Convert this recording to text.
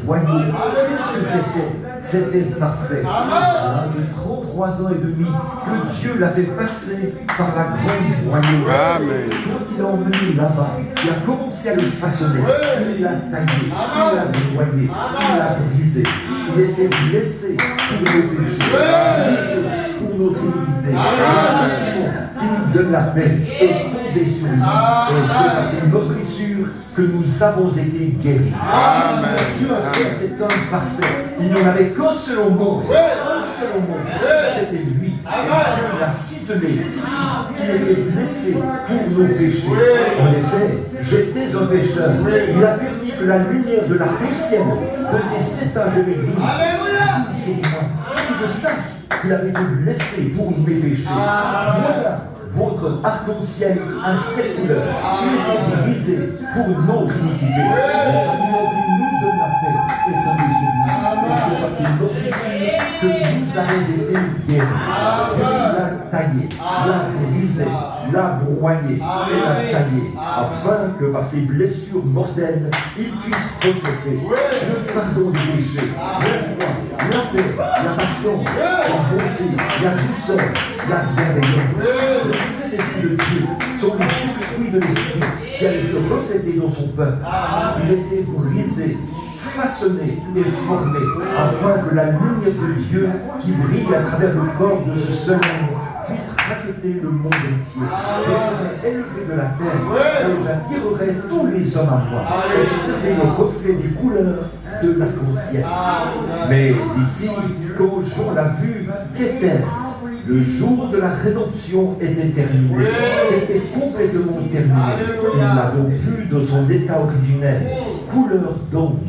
royaume. C'était parfait. De 33 ans et demi que Dieu l'a fait passer par la grande royaume. Amen. Quand il l'a emmené là-bas, il a commencé à le façonner. Il l'a taillé, il l'a broyé, il l'a brisé. Il était blessé pour nos péchés, brisé pour notre iniquité. Qui nous donne la paix est tombé sur lui. Et c'est par ses meurtrissures que nous avons été guéris. Dieu a fait cet homme parfait. Il n'y en avait qu'un seul au monde. Un seul au monde. C'était lui. Et Dieu l'a ciselé ici. Il était blessé pour nos péchés. En effet, j'étais un pécheur. Il a permis que la lumière de l'arc-en-ciel de ces 7 ans de l'église sur moi. Que je sache qu'il avait été blessé pour mes péchés. Voilà votre arc-en-ciel à 7 couleurs. Il était brisé pour notre iniquité. Le châtiment qui nous donne la paix est tombé sur lui. Et c'est par ces meurtrissures que nous avons été guéris. Dieu l'a taillé, l'a brisé, l'a broyé et l'a taillé, afin que par ses blessures mortelles, il puisse refléter le pardon des péchés, la joie, la paix, la patience, la bonté, la douceur, la bienveillance. Les 7 esprits de Dieu sont les 7 fruits de l'esprit qui allaient se refléter dans son peuple. Il était brisé, façonné et formé, afin que la lumière de Dieu qui brille à travers le corps de ce seul homme puisse racheter le monde entier. Je serai élevé de la terre, et j'attirerai tous les hommes à moi, et je serai le reflet des couleurs de l'arc-en-ciel. Mais ici, quand Jean l'a vu, qu'était-ce? Le jour de la rédemption était terminé. C'était complètement terminé. Il l'a donc vu de son état originel, couleur d'ombre,